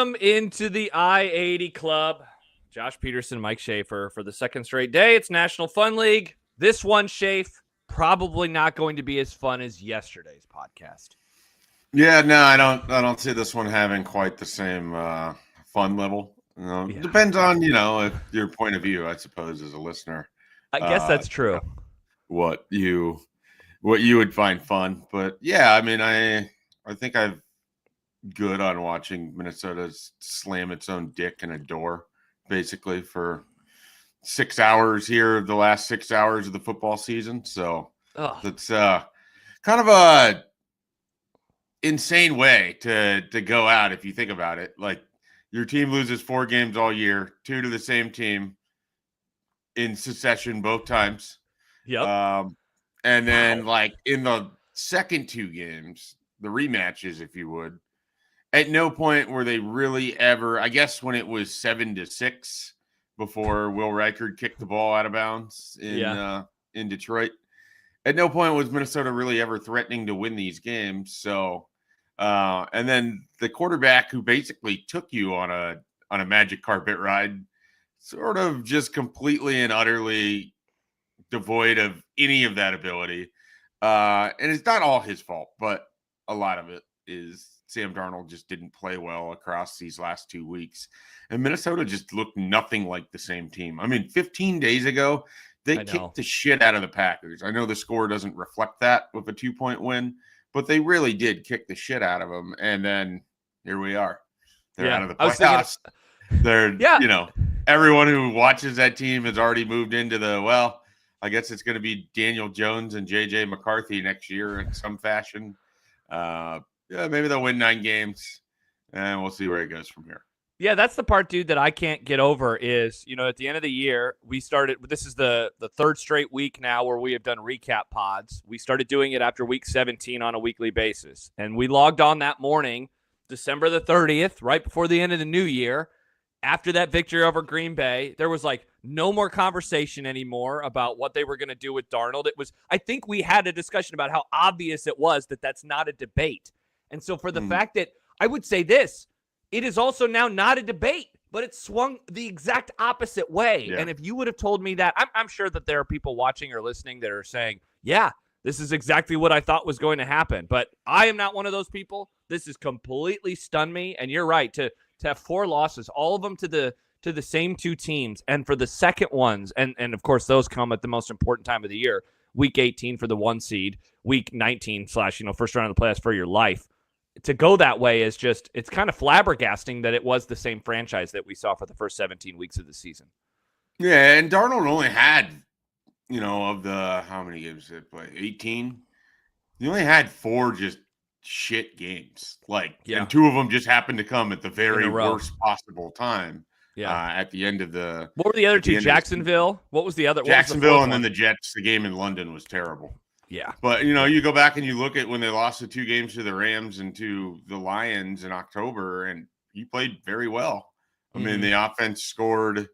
Welcome into the I-80 Club. Josh Peterson, Mike Schaefer for the second straight day. It's National Fun League. This one, Schaef, probably not going to be as fun as yesterday's podcast. Yeah, no, I don't see this one having quite the same fun level. Depends on, if your point of view, I suppose, as a listener. I guess that's true. What you would find fun. But yeah, I mean, I think I'm good on watching Minnesota slam its own dick in a door, basically, for 6 hours here, the last 6 hours of the football season. So that's kind of a insane way to go out if you think about it. Like, your team loses 4 games all year, 2 to the same team in succession both times. Yep. And then, like, in the second 2 games, the rematches, if you would, at no point were they really ever, I guess when it was 7-6 before Will Reichard kicked the ball out of bounds in Detroit, at no point was Minnesota really ever threatening to win these games. So, and then the quarterback who basically took you on a magic carpet ride, sort of just completely and utterly devoid of any of that ability. And it's not all his fault, but a lot of it is Sam Darnold just didn't play well across these last 2 weeks. And Minnesota just looked nothing like the same team. I mean, 15 days ago, they kicked the shit out of the Packers. I know the score doesn't reflect that with a 2-point win, but they really did kick the shit out of them. And then here we are. They're out of the playoffs. Everyone who watches that team has already moved into I guess it's going to be Daniel Jones and J.J. McCarthy next year in some fashion. Maybe they'll win 9 games, and we'll see where it goes from here. Yeah, that's the part, dude, that I can't get over is, at the end of the year, we started – this is the third straight week now where we have done recap pods. We started doing it after week 17 on a weekly basis, and we logged on that morning, December the 30th, right before the end of the new year. After that victory over Green Bay, there was no more conversation anymore about what they were going to do with Darnold. I think we had a discussion about how obvious it was that that's not a debate. And so for the fact that I would say this, it is also now not a debate, but it swung the exact opposite way. Yeah. And if you would have told me that, I'm sure that there are people watching or listening that are saying, yeah, this is exactly what I thought was going to happen. But I am not one of those people. This has completely stunned me. And you're right, to have 4 losses, all of them to the same 2 teams. And for the second ones, and of course, those come at the most important time of the year, week 18 for the 1 seed, week 19 / first round of the playoffs for your life. To go that way is just, it's kind of flabbergasting that it was the same franchise that we saw for the first 17 weeks of the season. Yeah, and Darnold only had, of the, how many games did he play? 18? He only had 4 just shit games. And 2 of them just happened to come at the very worst possible time. Yeah. At the end of the... What were the other 2? Jacksonville? What was the other? Jacksonville and then the Jets. The game in London was terrible. Yeah. But, you go back and you look at when they lost the 2 games to the Rams and to the Lions in October, and he played very well. I mean, the offense scored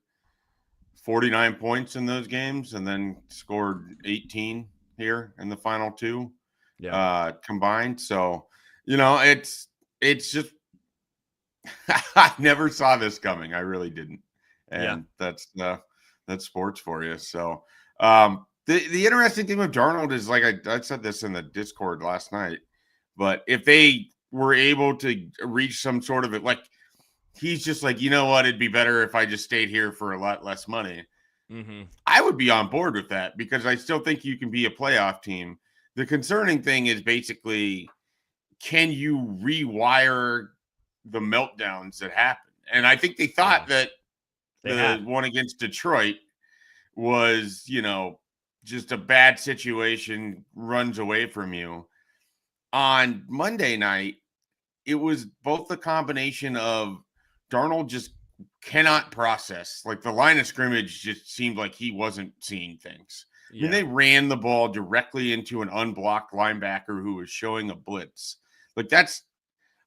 49 points in those games and then scored 18 here in the final 2 combined. So, it's just I never saw this coming. I really didn't. And that's sports for you. So, The interesting thing with Darnold is, I said this in the Discord last night, but if they were able to reach some sort of it, he's just you know what, it'd be better if I just stayed here for a lot less money. Mm-hmm. I would be on board with that because I still think you can be a playoff team. The concerning thing is basically, can you rewire the meltdowns that happen? And I think they thought that the one against Detroit was, just a bad situation runs away from you. On Monday night, it was both the combination of Darnold just cannot process. The line of scrimmage just seemed like he wasn't seeing things. Yeah. I mean, they ran the ball directly into an unblocked linebacker who was showing a blitz. That's,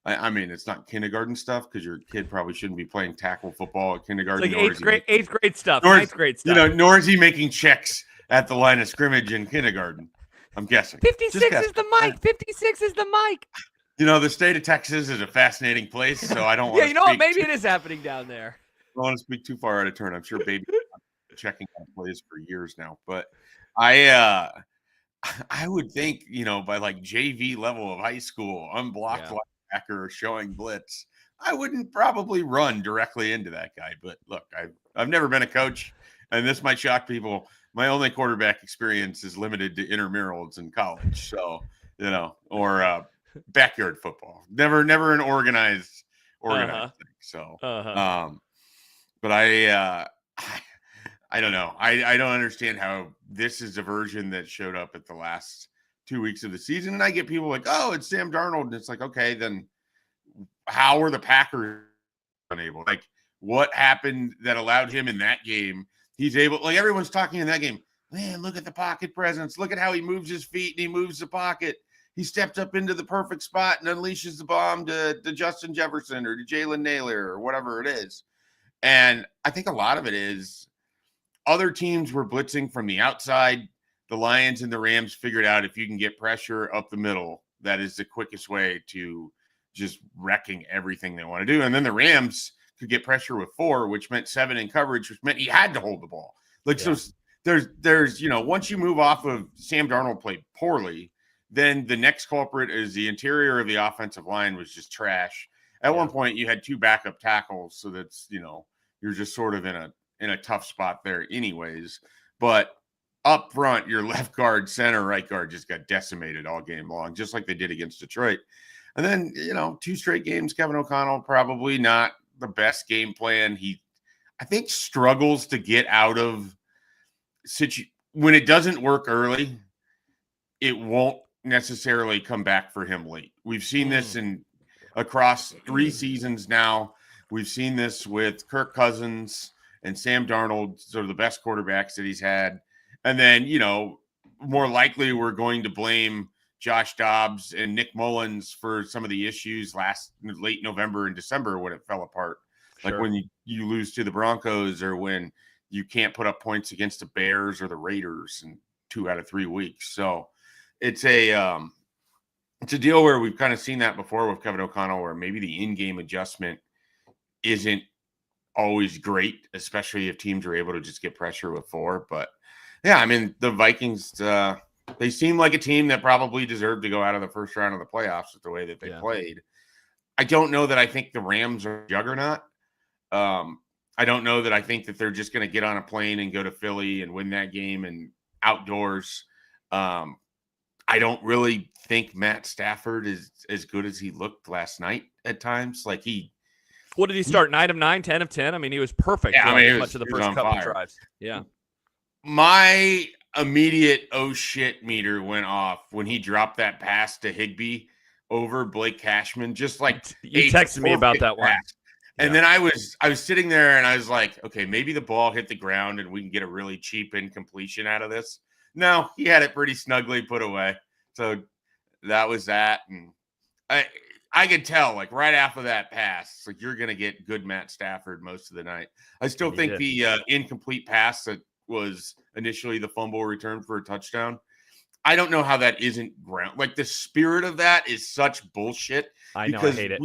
I mean, it's not kindergarten stuff because your kid probably shouldn't be playing tackle football at kindergarten. It's eighth grade stuff. Ninth grade stuff. Nor is he making checks at the line of scrimmage in kindergarten, I'm guessing. 56 is the mic. 56 is the mic. The state of Texas is a fascinating place, so I don't want Yeah, to you know what? speak Maybe it is happening down there. I don't want to speak too far out of turn. I'm sure baby checking on plays for years now, but I I would think, by like JV level of high school, unblocked Yeah. linebacker showing blitz, I wouldn't probably run directly into that guy. But look, I've never been a coach, and this might shock people. My only quarterback experience is limited to intramurals in college. So, or backyard football. Never an organized Uh-huh. thing. So, Uh-huh. um, but I don't know. I don't understand how this is a version that showed up at the last 2 weeks of the season. And I get people like, oh, it's Sam Darnold. And it's like, okay, then how are the Packers unable? Like, what happened that allowed him in that game? He's able, like, everyone's talking in that game. Man, look at the pocket presence. Look at how he moves his feet and he moves the pocket. He stepped up into the perfect spot and unleashes the bomb to Justin Jefferson or to Jalen Naylor or whatever it is. And I think a lot of it is other teams were blitzing from the outside. The Lions and the Rams figured out if you can get pressure up the middle, that is the quickest way to just wrecking everything they want to do. And then the Rams could get pressure with 4, which meant 7 in coverage, which meant he had to hold the ball. So there's once you move off of Sam Darnold played poorly, then the next culprit is the interior of the offensive line was just trash. At one point, you had 2 backup tackles, so that's you're just sort of in a tough spot there, anyways. But up front, your left guard, center, right guard just got decimated all game long, just like they did against Detroit. And then 2 straight games, Kevin O'Connell probably not the best game plan. He, I think, struggles to get out of when it doesn't work early. It won't necessarily come back for him late. We've seen this across 3 seasons now. We've seen this with Kirk Cousins and Sam Darnold, sort of the best quarterbacks that he's had. And then, more likely we're going to blame Josh Dobbs and Nick Mullins for some of the issues late November and December when it fell apart. Sure. Like when you lose to the Broncos or when you can't put up points against the Bears or the Raiders in 2 out of 3 weeks. So it's a deal where we've kind of seen that before with Kevin O'Connell, where maybe the in-game adjustment isn't always great, especially if teams are able to just get pressure with 4. But yeah, I mean, the Vikings, they seem like a team that probably deserved to go out of the first round of the playoffs with the way that they played. I don't know that I think the Rams are a juggernaut. I don't know that I think that they're just going to get on a plane and go to Philly and win that game and outdoors. I don't really think Matt Stafford is as good as he looked last night at times. Like what did he start? 9 of 9, 10 of 10? I mean, he was perfect. Yeah, I mean, much of the first couple of drives. Yeah. My immediate oh shit meter went off when he dropped that pass to Higbee over Blake Cashman. Just like you texted me about that one. And then I was sitting there and I was like, okay, maybe the ball hit the ground and we can get a really cheap incompletion out of this. No, he had it pretty snugly put away. So that was that. And I could tell, like, right after that pass, like, you're going to get good Matt Stafford most of the night. I still think the incomplete pass that was initially the fumble return for a touchdown, I don't know how that isn't ground. Like, the spirit of that is such bullshit. I know, I hate it.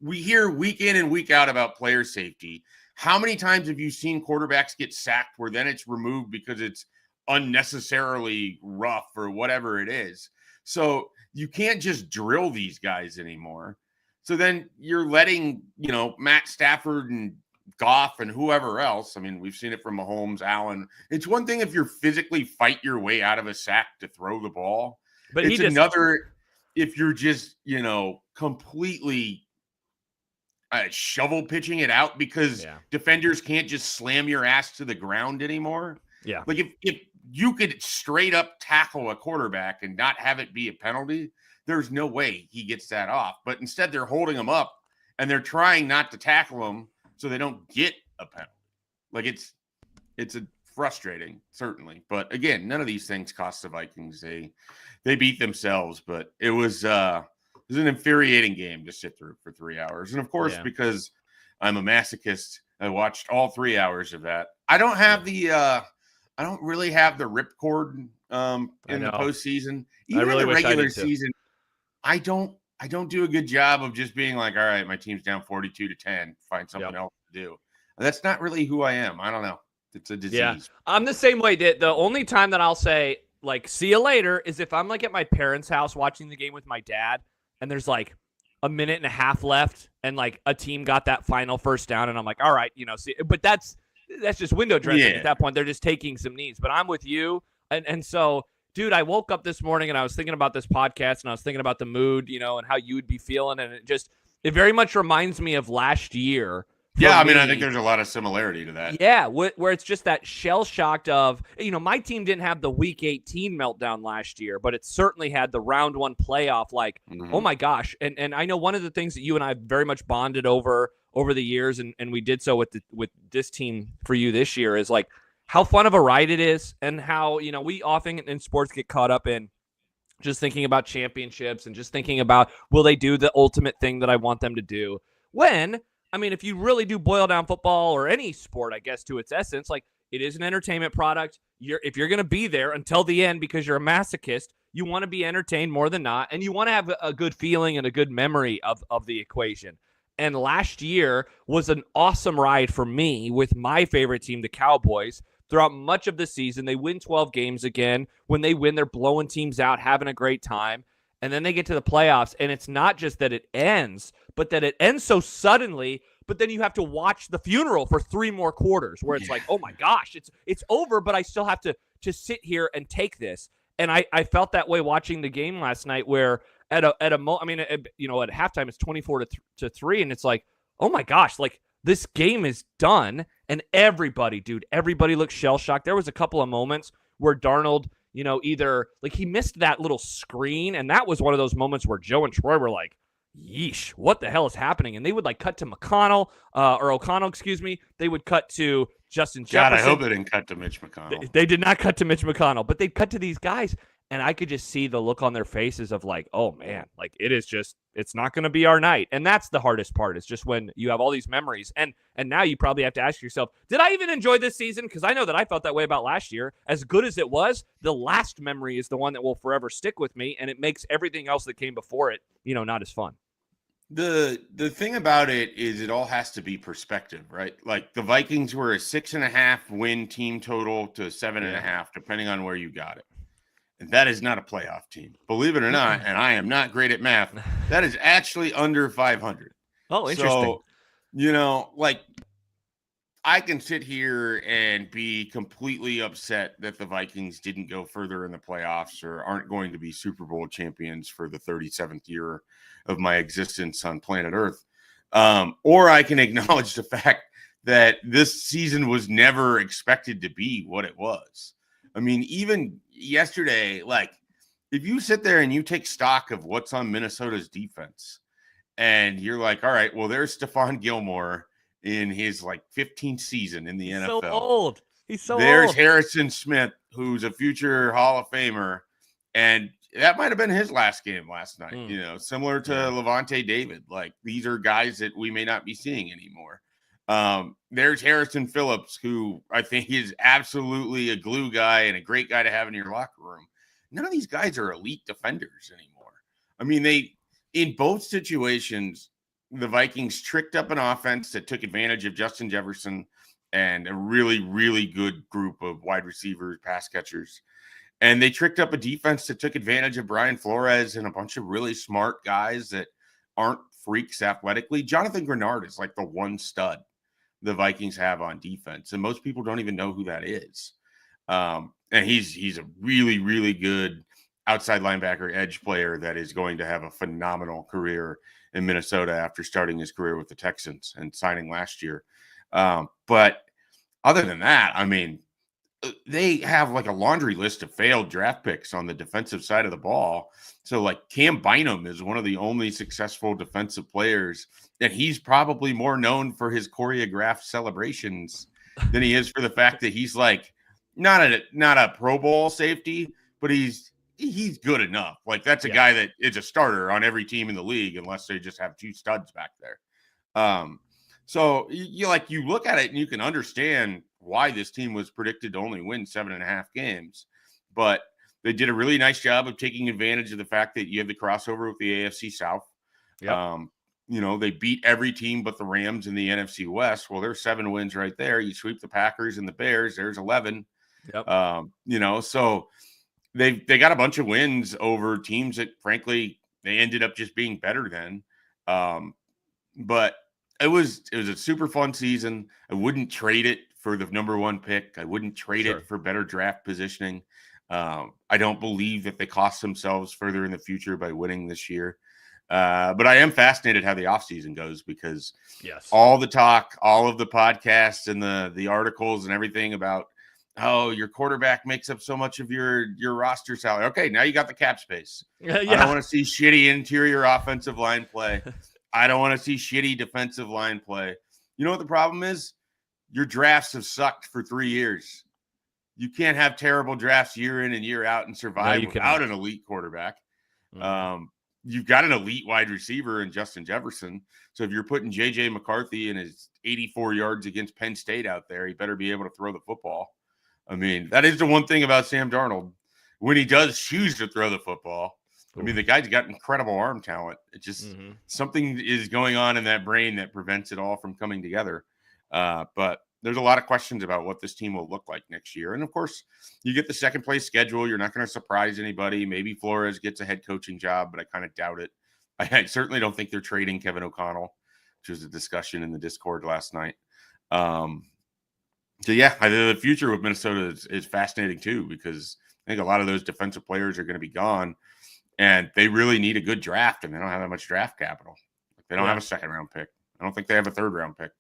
We hear week in and week out about player safety. How many times have you seen quarterbacks get sacked where then it's removed because it's unnecessarily rough or whatever it is? So you can't just drill these guys anymore. So then you're letting, Matt Stafford and Goff and whoever else. I mean, we've seen it from Mahomes, Allen. It's one thing if you're physically fight your way out of a sack to throw the ball. But it's another if you're just, completely shovel pitching it out because defenders can't just slam your ass to the ground anymore. Yeah. Like if you could straight up tackle a quarterback and not have it be a penalty, there's no way he gets that off. But instead they're holding him up and they're trying not to tackle him so they don't get a penalty. Like it's a frustrating, certainly. But again, none of these things cost the Vikings. They beat themselves, but it was an infuriating game to sit through for 3 hours. And of course, because I'm a masochist, I watched all 3 hours of that. I don't have I don't really have the ripcord in the postseason. Even in the regular season, I don't I don't do a good job of just being like, all right, my team's down 42-10, find something else to do. That's not really who I am. I don't know. It's a disease. Yeah, I'm the same way. The only time that I'll say, like, see you later is if I'm, like, at my parents' house watching the game with my dad, and there's, like, a minute and a half left, and, like, a team got that final first down, and I'm like, all right, see. But that's just window dressing at that point. They're just taking some knees. But I'm with you. And so, dude, I woke up this morning, and I was thinking about this podcast, and I was thinking about the mood, and how you would be feeling, and it very much reminds me of last year. Yeah, I mean, I think there's a lot of similarity to that. Yeah, where it's just that shell-shocked of, my team didn't have the Week 18 meltdown last year, but it certainly had the Round 1 playoff, like, oh my gosh. And I know one of the things that you and I very much bonded over the years, and we did so with this team for you this year, is like how fun of a ride it is, and how, we often in sports get caught up in just thinking about championships and just thinking about, will they do the ultimate thing that I want them to do? When, I mean, if you really do boil down football or any sport, I guess, to its essence, like, it is an entertainment product. If you're going to be there until the end because you're a masochist, you want to be entertained more than not, and you want to have a good feeling and a good memory of the equation. And last year was an awesome ride for me with my favorite team, the Cowboys. Throughout much of the season, they win 12 games again. When they win, they're blowing teams out, having a great time. And then they get to the playoffs, and it's not just that it ends, but that it ends so suddenly, but then you have to watch the funeral for 3 more quarters where it's like, oh my gosh, it's over, but I still have to sit here and take this. And I felt that way watching the game last night, where at halftime it's 24-3, and it's like, oh my gosh, like, this game is done, and everybody looks shell-shocked. There was a couple of moments where Darnold, either, like, he missed that little screen, and that was one of those moments where Joe and Troy were like, yeesh, what the hell is happening? And they would, like, cut to O'Connell, excuse me. They would cut to Justin Jefferson. God, I hope they didn't cut to Mitch McConnell. They did not cut to Mitch McConnell, but they'd cut to these guys, and I could just see the look on their faces of, like, oh man, like, it's not going to be our night. And that's the hardest part, is just when you have all these memories. And now you probably have to ask yourself, did I even enjoy this season? Because I know that I felt that way about last year. As good as it was, the last memory is the one that will forever stick with me, and it makes everything else that came before it, not as fun. The thing about it is, it all has to be perspective, right? Like, the Vikings were a 6.5 win team total to 7.5, depending on where you got it. And that is not a playoff team, believe it or not. And I am not great at math. That is actually under 500. Oh, interesting. So, like, I can sit here and be completely upset that the Vikings didn't go further in the playoffs, or aren't going to be Super Bowl champions for the 37th year of my existence on planet Earth. Or I can acknowledge the fact that this season was never expected to be what it was. I mean, even yesterday, like, if you sit there and you take stock of what's on Minnesota's defense, and you're like, all right, well, there's Stephon Gilmore in his, like, 15th season in the NFL. So old. He's so There's old. Harrison Smith, who's a future Hall of Famer, and that might have been his last game last night. Similar to Levante David. Like, these are guys that we may not be seeing anymore. There's Harrison Phillips, who I think is absolutely a glue guy and a great guy to have in your locker room. None of these guys are elite defenders anymore. I mean, in both situations, the Vikings tricked up an offense that took advantage of Justin Jefferson and a really, really good group of wide receivers, pass catchers. And they tricked up a defense that took advantage of Brian Flores and a bunch of really smart guys that aren't freaks athletically. Jonathan Grenard is like the one stud the Vikings have on defense, and most people don't even know who that is. And he's a really, really good outside linebacker edge player that is going to have a phenomenal career in Minnesota after starting his career with the Texans and signing last year. But other than that, I mean, they have like a laundry list of failed draft picks on the defensive side of the ball. So, like, Cam Bynum is one of the only successful defensive players, and he's probably more known for his choreographed celebrations than he is for the fact that he's, like, not a Pro Bowl safety, but he's good enough. Like, that's a guy that is a starter on every team in the league, unless they just have 2 studs back there. So you look at it and you can understand why this team was predicted to only win 7.5 games. But They did a really nice job of taking advantage of the fact that you have the crossover with the AFC South. Yep. They beat every team but the Rams in the NFC West. Well, there's 7 wins right there. You sweep the Packers and the Bears, there's 11. Yep. So they got a bunch of wins over teams that, frankly, they ended up just being better than. But it was a super fun season. I wouldn't trade it for the number 1 pick. I wouldn't trade it for better draft positioning. I don't believe that they cost themselves further in the future by winning this year. But I am fascinated how the offseason goes, because all the talk, all of the podcasts and the articles and everything about, oh, your quarterback makes up so much of your roster salary. Okay, now you got the cap space. I don't want to see shitty interior offensive line play. I don't want to see shitty defensive line play. You know what the problem is? Your drafts have sucked for 3 years. You can't have terrible drafts year in and year out and survive without an elite quarterback. Mm-hmm. You've got an elite wide receiver in Justin Jefferson. So if you're putting J.J. McCarthy and his 84 yards against Penn State out there, he better be able to throw the football. I mean, that is the one thing about Sam Darnold. When he does choose to throw the football, I mean, the guy's got incredible arm talent. It just something is going on in that brain that prevents it all from coming together. But there's a lot of questions about what this team will look like next year. And of course, you get the second place schedule. You're not going to surprise anybody. Maybe Flores gets a head coaching job, but I kind of doubt it. I certainly don't think they're trading Kevin O'Connell, which was a discussion in the Discord last night. The future with Minnesota is fascinating too, because I think a lot of those defensive players are going to be gone. And they really need a good draft, and they don't have that much draft capital. They don't have a second-round pick. I don't think they have a third-round pick.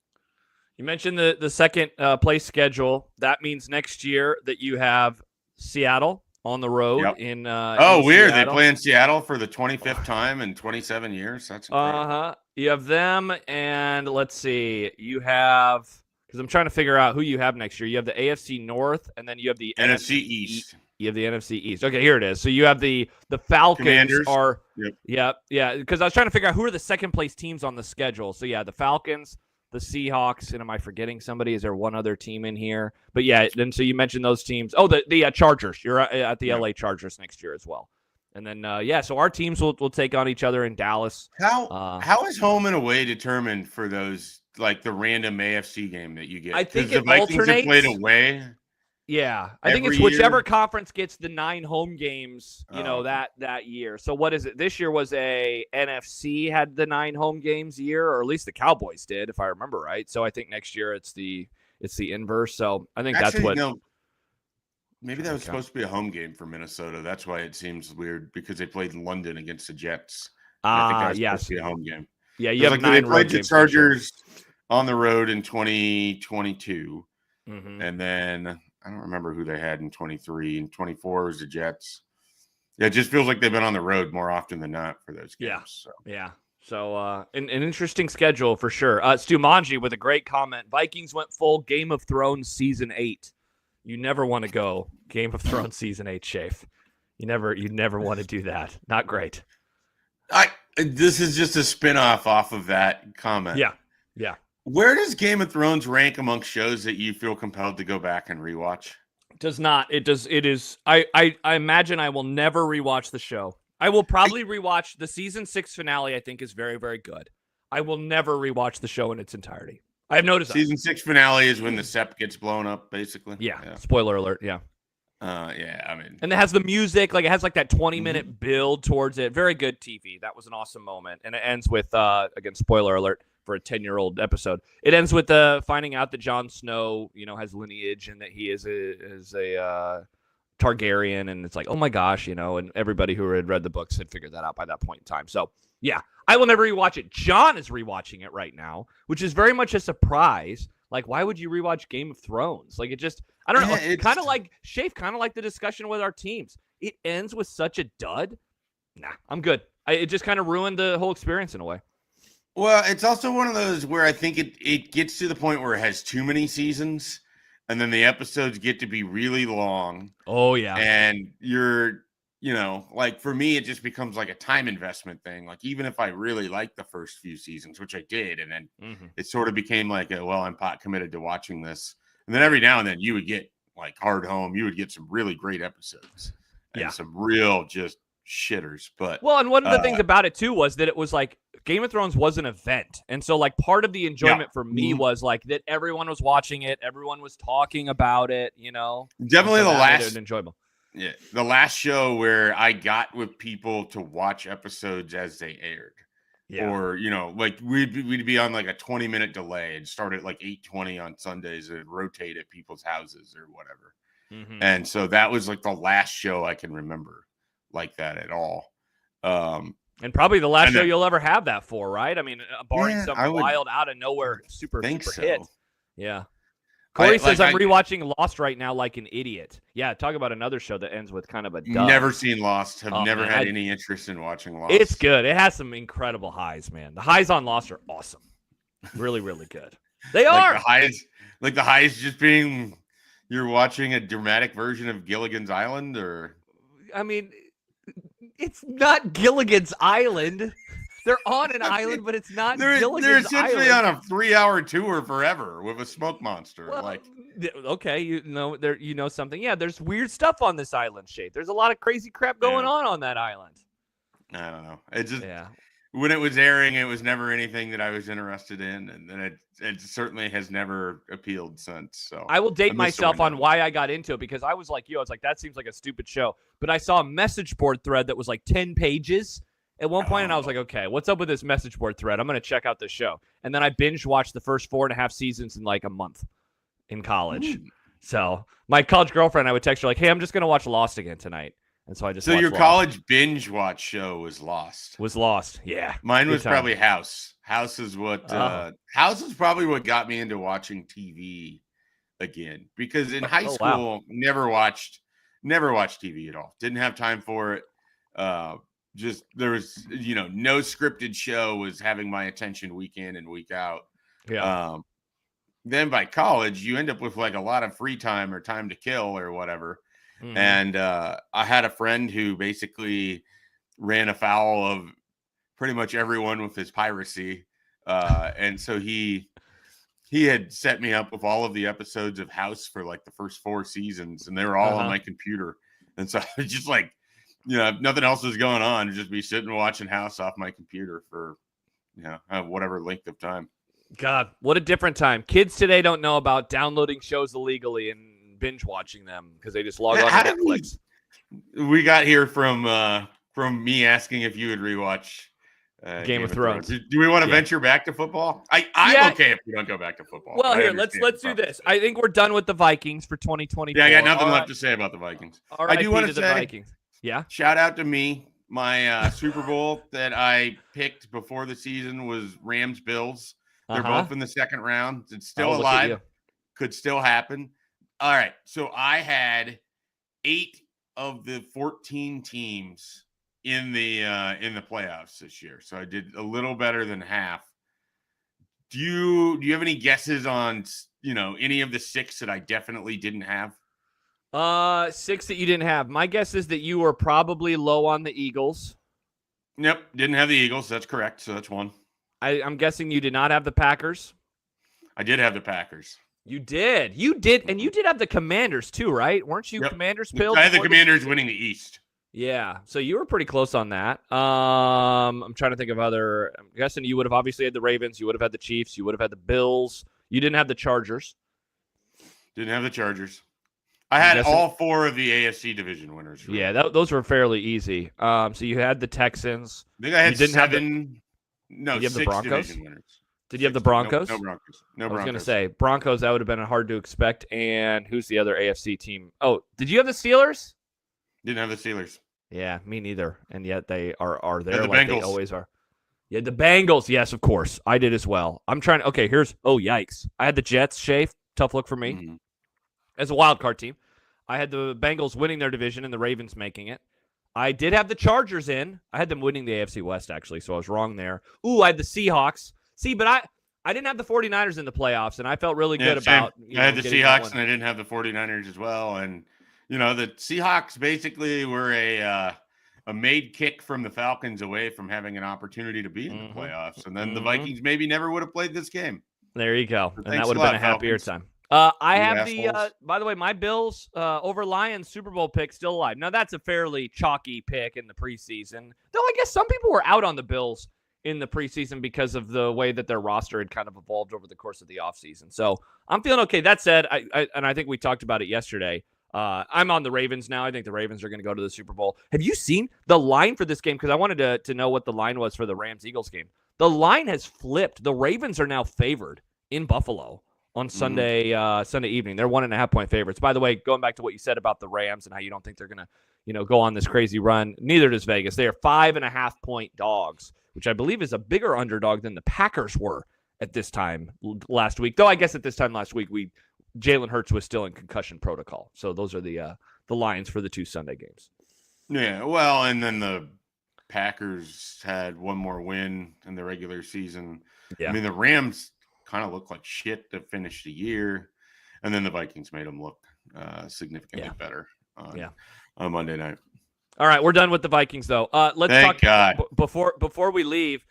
You mentioned the second place schedule. That means next year that you have Seattle on the road in weird. Seattle. They play in Seattle for the 25th time in 27 years. That's incredible. You have them, and let's see. You have, because I'm trying to figure out who you have next year. You have the AFC North, and then you have the NFC East. You have the NFC East. Okay, here it is. So you have the Falcons Commanders. Because I was trying to figure out who are the second place teams on the schedule. So the Falcons, the Seahawks, and am I forgetting somebody? Is there one other team in here? But then so you mentioned those teams. Oh, the Chargers. You're at the LA Chargers next year as well. And then so our teams will take on each other in Dallas. How is home and away determined for those, like the random AFC game that you get? I think the Vikings alternates. have played away. Yeah, I think it's whichever conference gets the 9 home games, that year. So what is it? This year was a NFC had the 9 home games year, or at least the Cowboys did, if I remember right. So I think next year it's the inverse. So I think that's what. Maybe that was supposed to be a home game for Minnesota. That's why it seems weird, because they played in London against the Jets. I think that was supposed to be a home game. Yeah, you have 9 they played the Chargers on the road in 2022, and then I don't remember who they had in 23. And 24 was the Jets. Yeah, it just feels like they've been on the road more often than not for those games. So an interesting schedule for sure. Stu Manji with a great comment. Vikings went full Game of Thrones season 8. You never want to go Game of Thrones season 8, Schaef. You never want to do that. Not great. This is just a spin-off off of that comment. Yeah. Where does Game of Thrones rank among shows that you feel compelled to go back and rewatch? Does not. It does. It is. I imagine I will never rewatch the show. I will probably rewatch the season 6 finale. I think is very, very good. I will never rewatch the show in its entirety. I have noticed season 6 finale is when the Sept gets blown up, basically. Yeah. Spoiler alert. Yeah. I mean, and it has the music, like it has like that 20-minute build towards it. Very good TV. That was an awesome moment, and it ends with again, spoiler alert for a 10-year-old episode. It ends with finding out that Jon Snow, has lineage and that he is a Targaryen, and it's like, oh my gosh, and everybody who had read the books had figured that out by that point in time. So yeah, I will never rewatch it. John is rewatching it right now, which is very much a surprise. Like, why would you rewatch Game of Thrones? Like, it just, I don't know. It's kind of like Schaef, kind of like the discussion with our teams. It ends with such a dud. Nah, I'm good. It just kind of ruined the whole experience in a way. Well, it's also one of those where I think it gets to the point where it has too many seasons, and then the episodes get to be really long. Oh, yeah. And you're, like for me, it just becomes like a time investment thing. Like, even if I really like the first few seasons, which I did, and then it sort of became like, I'm pot committed to watching this. And then every now and then you would get like Hard Home, you would get some really great episodes. and some real just shitters. But well, and one of the things about it too was that it was like Game of Thrones was an event, and so like part of the enjoyment for me was like that everyone was watching it, everyone was talking about it, Definitely so the last enjoyable. Yeah, the last show where I got with people to watch episodes as they aired. Yeah. Or, like we'd be on like a 20-minute delay and start at like 8:20 on Sundays and rotate at people's houses or whatever. And so that was like the last show I can remember like that at all. And probably the last show you'll ever have that for, right? I mean, barring some wild out of nowhere super hit. Yeah. Corey says, I'm rewatching Lost right now like an idiot. Yeah, talk about another show that ends with kind of a dud. Never seen Lost. Have never had any interest in watching Lost. It's good. It has some incredible highs, man. The highs on Lost are awesome. Really, really good. They are. The highs just being you're watching a dramatic version of Gilligan's Island, or? I mean, it's not Gilligan's Island. They're on an island, but it's not Gilligan's They're essentially Island. on a 3-hour tour forever with a smoke monster. Well, okay, you know something. Yeah, there's weird stuff on this island, Schaef. There's a lot of crazy crap going on that island. I don't know. It just when it was airing, it was never anything that I was interested in, and then it certainly has never appealed since. So I will date myself on why I got into it, because I was like you. I was like, that seems like a stupid show. But I saw a message board thread that was like 10 pages at one point, and I was like, okay, what's up with this message board thread? I'm going to check out this show. And then I binge watched the first 4.5 seasons in like a month in college. So my college girlfriend, I would text her like, hey, I'm just going to watch Lost again tonight. And so I just watched your Lost. College binge watch show was Lost. Yeah. Mine was probably House. House is what House is probably what got me into watching TV again, because in high school never watched TV at all. Didn't have time for it. Just there was no scripted show was having my attention week in and week out. Then by college you end up with like a lot of free time or time to kill or whatever. And I had a friend who basically ran afoul of pretty much everyone with his piracy, and so he had set me up with all of the episodes of House for like the first 4 seasons, and they were all on my computer. And so it's just like, if nothing else was going on, just be sitting watching House off my computer for, whatever length of time. God, what a different time. Kids today don't know about downloading shows illegally and binge watching them because they just log on to Netflix. We got here from me asking if you would rewatch Game of Thrones. Do we want to venture back to football? I'm okay if we don't go back to football. Well, here, let's do this. I think we're done with the Vikings for 2024. Yeah, I got nothing left to say about the Vikings. I do want to say, the Vikings. Yeah. Shout out to me. My Super Bowl that I picked before the season was Rams-Bills. They're both in the second round. It's still alive. Could still happen. All right. So I had 8 of the 14 teams in the playoffs this year. So I did a little better than half. Do you have any guesses on, any of the 6 that I definitely didn't have? 6 that you didn't have. My guess is that you were probably low on the Eagles. Yep. Didn't have the Eagles. That's correct. So that's 1. I'm guessing you did not have the Packers. I did have the Packers. You did, and you did have the Commanders too, right? Weren't you Commanders pilled? I had the Commanders winning the East. Yeah, so you were pretty close on that. I'm trying to think of other. I'm guessing you would have obviously had the Ravens. You would have had the Chiefs. You would have had the Bills. You didn't have the Chargers. Didn't have the Chargers. I had all 4 of the AFC division winners. Right? Yeah, those were fairly easy. So you had the Texans. I think I had 7. No, 6 the Broncos? division winners. Did you have the Broncos? No Broncos. I was going to say, Broncos, that would have been hard to expect. And who's the other AFC team? Oh, did you have the Steelers? Didn't have the Steelers. Yeah, me neither. And yet they are there the like Bengals. They always are. Yeah, the Bengals. Yes, of course. I did as well. I'm trying to – okay, yikes. I had the Jets, Schaef. Tough look for me. As a wild card team. I had the Bengals winning their division and the Ravens making it. I did have the Chargers in. I had them winning the AFC West, actually, so I was wrong there. Ooh, I had the Seahawks. See, but I didn't have the 49ers in the playoffs, and I felt really good about I had the Seahawks, and I didn't have the 49ers as well. And, the Seahawks basically were a made kick from the Falcons away from having an opportunity to be in the playoffs. And then the Vikings maybe never would have played this game. There you go. So and that would have been a happier time. I You have assholes. by the way, my Bills over Lions Super Bowl pick still alive. Now, that's a fairly chalky pick in the preseason, though I guess some people were out on the Bills in the preseason because of the way that their roster had kind of evolved over the course of the offseason. So I'm feeling okay. That said, I think we talked about it yesterday. I'm on the Ravens now. I think the Ravens are going to go to the Super Bowl. Have you seen the line for this game? Because I wanted to know what the line was for the Rams-Eagles game. The line has flipped. The Ravens are now favored in Buffalo on Sunday evening. They're 1.5-point favorites. By the way, going back to what you said about the Rams and how you don't think they're going to, go on this crazy run, neither does Vegas. They are 5.5-point dogs, which I believe is a bigger underdog than the Packers were at this time last week. Though I guess at this time last week, Jalen Hurts was still in concussion protocol. So those are the lines for the 2 Sunday games. Yeah, well, and then the Packers had one more win in the regular season. Yeah. I mean, the Rams kind of looked like shit to finish the year, and then the Vikings made them look significantly better on Monday night. All right, we're done with the Vikings, though. Let's Thank talk God. before we leave.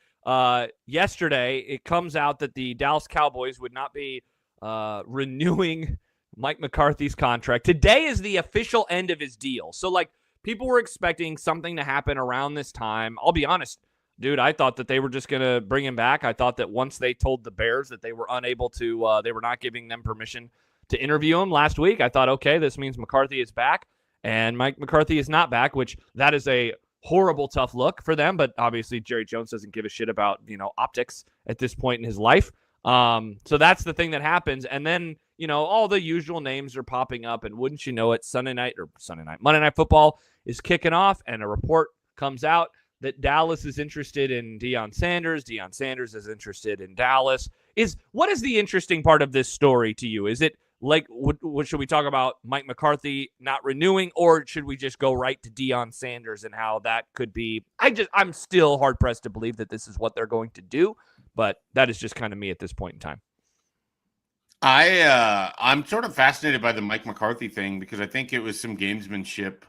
Yesterday, it comes out that the Dallas Cowboys would not be renewing Mike McCarthy's contract. Today is the official end of his deal. So, people were expecting something to happen around this time. I'll be honest, dude, I thought that they were just going to bring him back. I thought that once they told the Bears that they were unable to, they were not giving them permission to interview him last week, I thought, okay, this means McCarthy is back. And Mike McCarthy is not back, which that is a horrible, tough look for them. But obviously, Jerry Jones doesn't give a shit about, optics at this point in his life. So that's the thing that happens. And then, all the usual names are popping up. And wouldn't you know it, Monday Night Football is kicking off. And a report comes out that Dallas is interested in Deion Sanders. Deion Sanders is interested in Dallas. What is the interesting part of this story to you? Is it what should we talk about Mike McCarthy not renewing, or should we just go right to Deion Sanders and how that could be? I'm still hard pressed to believe that this is what they're going to do, but that is just kind of me at this point in time. I'm sort of fascinated by the Mike McCarthy thing because I think it was some gamesmanship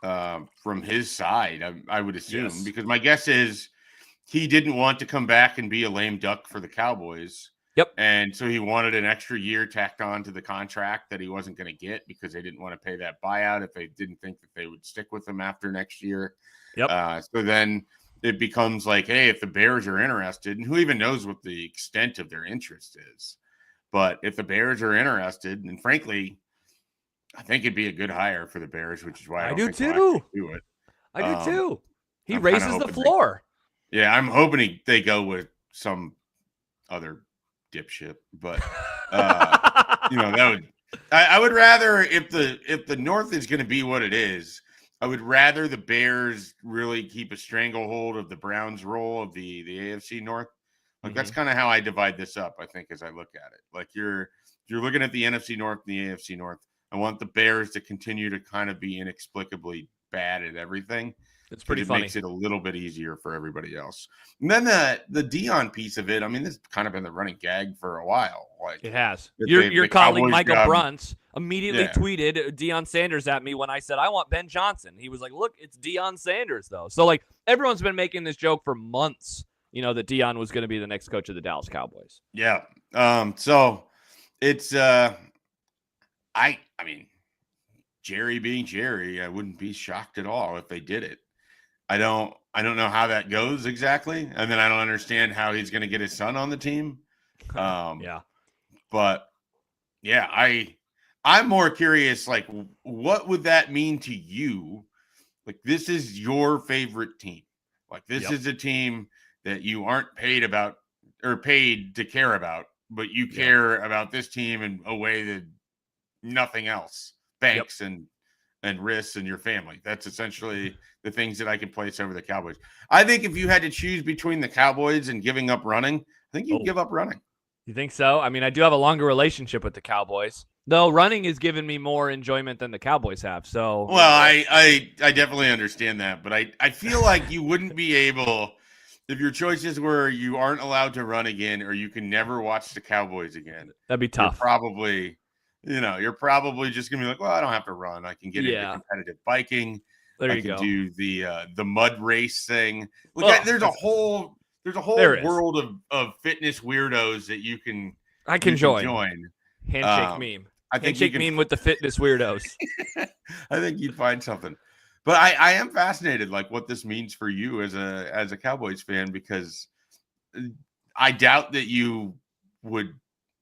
from his side. I would assume because my guess is he didn't want to come back and be a lame duck for the Cowboys. Yep. And so he wanted an extra year tacked on to the contract that he wasn't going to get because they didn't want to pay that buyout if they didn't think that they would stick with him after next year. Yep. So then it becomes like, hey, if the Bears are interested, and who even knows what the extent of their interest is, but if the Bears are interested, and frankly, I think it'd be a good hire for the Bears, which is why I do too. Do it. I do too. He I'm raises the floor. I'm hoping they go with some other dipshit, but that would. I would rather if the North is going to be what it is, I would rather the Bears really keep a stranglehold of the Browns' role of the AFC North. That's kind of how I divide this up. I think as I look at it, you're looking at the NFC North and the AFC North. I want the Bears to continue to kind of be inexplicably bad at everything. It's pretty funny. It makes it a little bit easier for everybody else. And then the Deion piece of it, I mean, this has kind of been the running gag for a while. It has. Your colleague Michael Bruntz immediately tweeted Deion Sanders at me when I said I want Ben Johnson. He was like, "Look, it's Deion Sanders though." So everyone's been making this joke for months. That Deion was going to be the next coach of the Dallas Cowboys. Yeah. So it's I mean, Jerry being Jerry, I wouldn't be shocked at all if they did it. I don't know how that goes exactly, and then I don't understand how he's going to get his son on the team. But I'm more curious. What would that mean to you? This is your favorite team. This is a team that you aren't paid to care about, but you care about this team in a way that nothing else. Banks and risks and your family. That's essentially the things that I can place over the Cowboys. I think if you had to choose between the Cowboys and giving up running, I think you'd give up running. You think so? I mean, I do have a longer relationship with the Cowboys, though running has given me more enjoyment than the Cowboys have. So, well, I definitely understand that, but I feel like you wouldn't be able, if your choices were you aren't allowed to run again or you can never watch the Cowboys again. That'd be tough. You're probably just gonna be like, well, I don't have to run. I can get into competitive biking. I can do the mud race thing. There's a whole world of fitness weirdos that you can join. Handshake meme. I think Handshake meme with the fitness weirdos. I think you'd find something. But I am fascinated, like what this means for you as a Cowboys fan, because I doubt that you would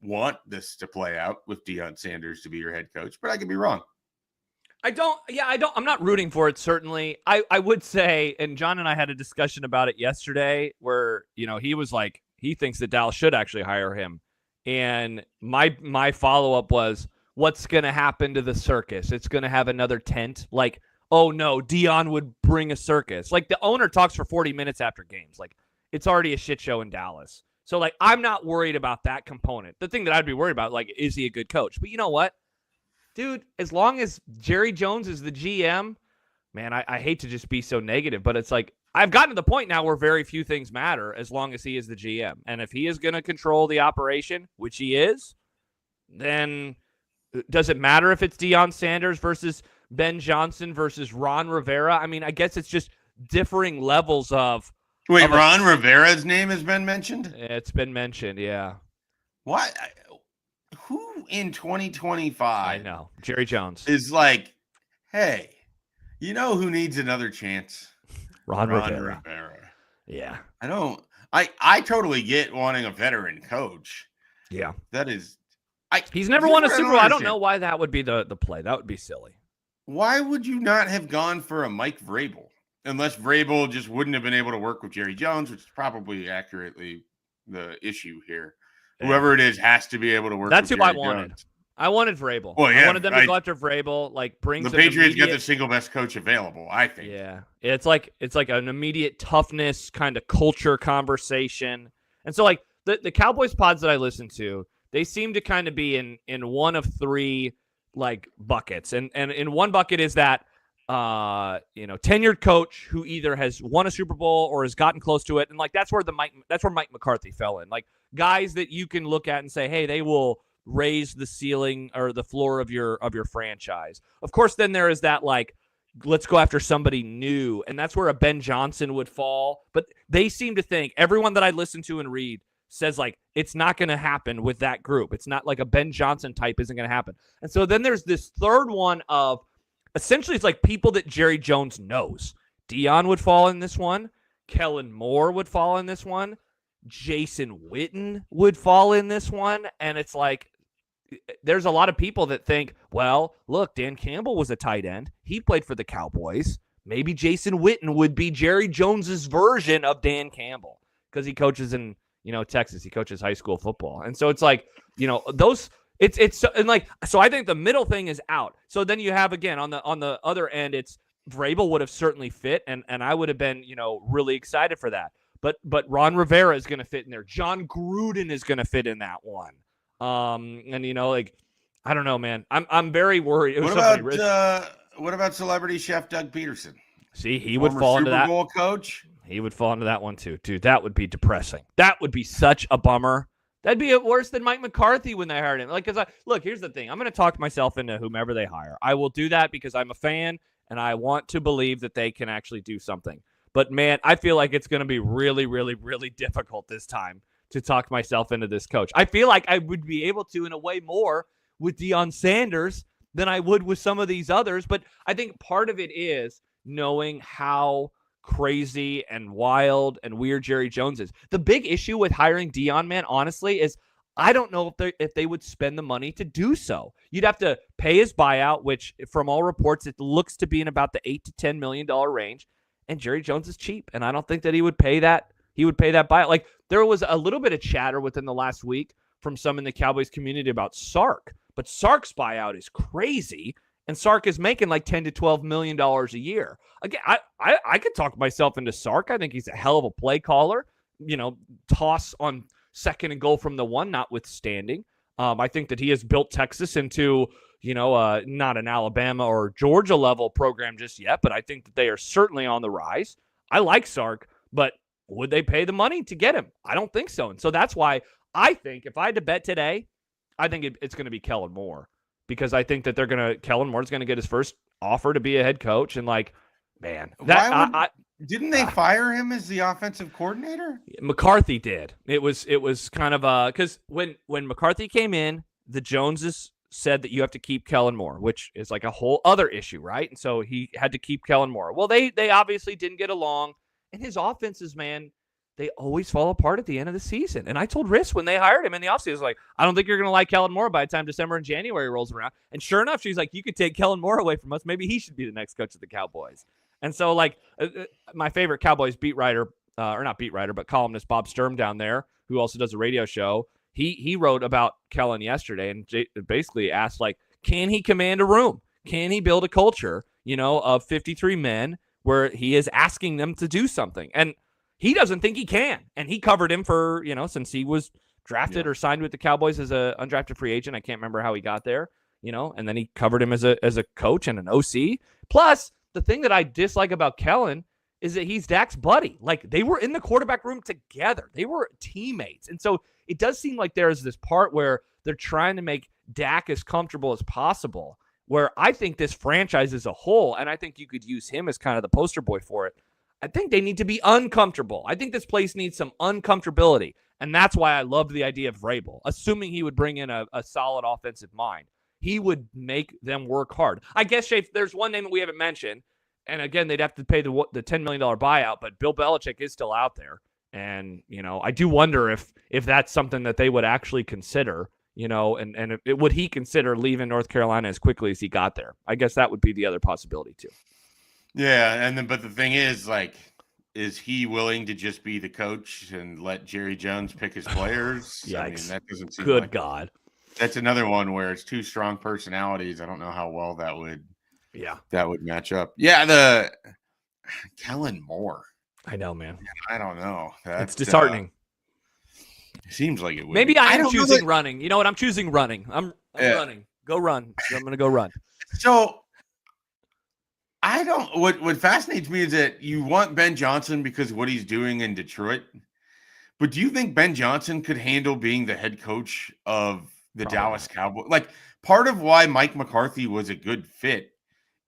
want this to play out with Deion Sanders to be your head coach, but I could be wrong. I'm not rooting for it, certainly. I would say, and John and I had a discussion about it yesterday where, he was like, he thinks that Dallas should actually hire him. And my follow-up was, what's going to happen to the circus? It's going to have another tent. Like, oh no, Deion would bring a circus. Like, the owner talks for 40 minutes after games. Like, it's already a shit show in Dallas. So, like, I'm not worried about that component. The thing that I'd be worried about, like, is he a good coach? But you know what? Dude, as long as Jerry Jones is the GM, man, I hate to just be so negative, but it's like, I've gotten to the point now where very few things matter as long as he is the GM. And if he is going to control the operation, which he is, then does it matter if it's Deion Sanders versus Ben Johnson versus Ron Rivera? I mean, I guess it's just differing levels of... Wait, Ron Rivera's name has been mentioned? It's been mentioned, yeah. What? Who in 2025? I know. Jerry Jones. Is like, hey, you know who needs another chance? Ron Rivera. Yeah. I totally get wanting a veteran coach. Yeah. That is... He's never won a Super Bowl. I don't know why that would be the play. That would be silly. Why would you not have gone for a Mike Vrabel? Unless Vrabel just wouldn't have been able to work with Jerry Jones, which is probably accurately the issue here. Yeah. Whoever it is has to be able to work with Jerry Jones. That's who I wanted. Jones. I wanted Vrabel. Well, yeah, I wanted them to go after Vrabel. Like, brings the Patriots got the single best coach available, I think. Yeah. It's like an immediate toughness kind of culture conversation. And so, like, the Cowboys pods that I listen to, they seem to kind of be in one of three, like, buckets. And in one bucket is that, tenured coach who either has won a Super Bowl or has gotten close to it. And, like, that's where Mike McCarthy fell in. Like, guys that you can look at and say, hey, they will raise the ceiling or the floor of your franchise. Of course, then there is that, like, let's go after somebody new. And that's where a Ben Johnson would fall. But they seem to think, everyone that I listen to and read says, like, it's not going to happen with that group. It's not like a Ben Johnson type isn't going to happen. And so then there's this third one of, essentially, it's like people that Jerry Jones knows. Deion would fall in this one. Kellen Moore would fall in this one. Jason Witten would fall in this one. And it's like, there's a lot of people that think, well, look, Dan Campbell was a tight end. He played for the Cowboys. Maybe Jason Witten would be Jerry Jones's version of Dan Campbell because he coaches in, Texas. He coaches high school football. And so it's like, those... It's and like, so I think the middle thing is out. So then you have, again, on the other end, it's Vrabel would have certainly fit, and I would have been, really excited for that. But Ron Rivera is going to fit in there. John Gruden is going to fit in that one. And like, I don't know, man. I'm very worried. What about celebrity chef Doug Peterson? See, he would fall into that. Super Bowl coach. He would fall into that one too, dude. That would be depressing. That would be such a bummer. That'd be worse than Mike McCarthy when they hired him. Like, look, here's the thing. I'm going to talk myself into whomever they hire. I will do that because I'm a fan and I want to believe that they can actually do something. But, man, I feel like it's going to be really, really, really difficult this time to talk myself into this coach. I feel like I would be able to in a way more with Deion Sanders than I would with some of these others. But I think part of it is knowing how crazy and wild and weird Jerry Jones is. The big issue with hiring Deion, man, honestly, is I don't know if they would spend the money to do so. You'd have to pay his buyout, which from all reports, it looks to be in about the $8 to $10 million range. And Jerry Jones is cheap. And I don't think that he would pay that. He would pay that buyout. Like, there was a little bit of chatter within the last week from some in the Cowboys community about Sark, but Sark's buyout is crazy. And Sark is making like $10 to $12 million a year. Again, I could talk myself into Sark. I think he's a hell of a play caller. Toss on second and goal from the one, notwithstanding. I think that he has built Texas into, not an Alabama or Georgia level program just yet, but I think that they are certainly on the rise. I like Sark, but would they pay the money to get him? I don't think so. And so that's why I think if I had to bet today, I think it's going to be Kellen Moore. Because I think that Kellen Moore's going to get his first offer to be a head coach. And like, man, didn't they fire him as the offensive coordinator? McCarthy did. It was kind of because when McCarthy came in, the Joneses said that you have to keep Kellen Moore, which is like a whole other issue, right? And so he had to keep Kellen Moore. Well, they obviously didn't get along, and his offenses, man, they always fall apart at the end of the season. And I told Riss when they hired him in the offseason, like, I don't think you're going to like Kellen Moore by the time December and January rolls around. And sure enough, she's like, you could take Kellen Moore away from us. Maybe he should be the next coach of the Cowboys. And so, like, my favorite Cowboys beat writer, or not beat writer, but columnist Bob Sturm down there, who also does a radio show, he wrote about Kellen yesterday and basically asked, like, can he command a room? Can he build a culture, of 53 men where he is asking them to do something? And he doesn't think he can. And he covered him for, since he was drafted or signed with the Cowboys as an undrafted free agent. I can't remember how he got there, and then he covered him as a coach and an OC. Plus, the thing that I dislike about Kellen is that he's Dak's buddy. Like, they were in the quarterback room together. They were teammates. And so it does seem like there's this part where they're trying to make Dak as comfortable as possible, where I think this franchise as a whole, and I think you could use him as kind of the poster boy for it, I think they need to be uncomfortable. I think this place needs some uncomfortability. And that's why I loved the idea of Vrabel, assuming he would bring in a solid offensive mind. He would make them work hard. I guess, Schaef, there's one name that we haven't mentioned. And again, they'd have to pay the $10 million buyout, but Bill Belichick is still out there. And, I do wonder if that's something that they would actually consider, and would he consider leaving North Carolina as quickly as he got there? I guess that would be the other possibility too. Yeah, but the thing is, like, is he willing to just be the coach and let Jerry Jones pick his players? Yikes. I mean, that doesn't seem Good like God. That's another one where it's two strong personalities. I don't know how well that would match up. Yeah, the Kellen Moore. I know, man. I don't know. It's disheartening. Seems like it would. Maybe I am choosing running. You know what? I'm choosing running. I'm running. Go run. I'm going to go run. So I don't. What fascinates me is that you want Ben Johnson because of what he's doing in Detroit. But do you think Ben Johnson could handle being the head coach of the Dallas Cowboys? Like, part of why Mike McCarthy was a good fit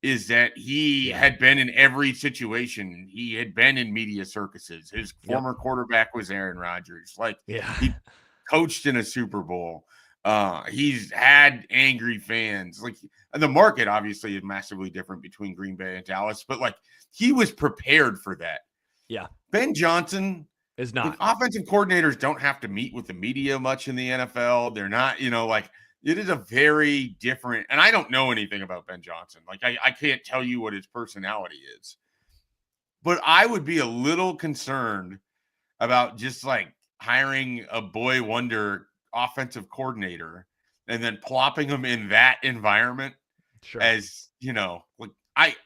is that he had been in every situation. He had been in media circuses. His former quarterback was Aaron Rodgers. Like, he coached in a Super Bowl. He's had angry fans. Like, the market obviously is massively different between Green Bay and Dallas, but like, he was prepared for that. Yeah. Ben Johnson is not. Offensive coordinators don't have to meet with the media much in the NFL. They're not, like, it is a very different, and I don't know anything about Ben Johnson. Like, I can't tell you what his personality is, but I would be a little concerned about just like hiring a boy wonder offensive coordinator and then plopping him in that environment as, like,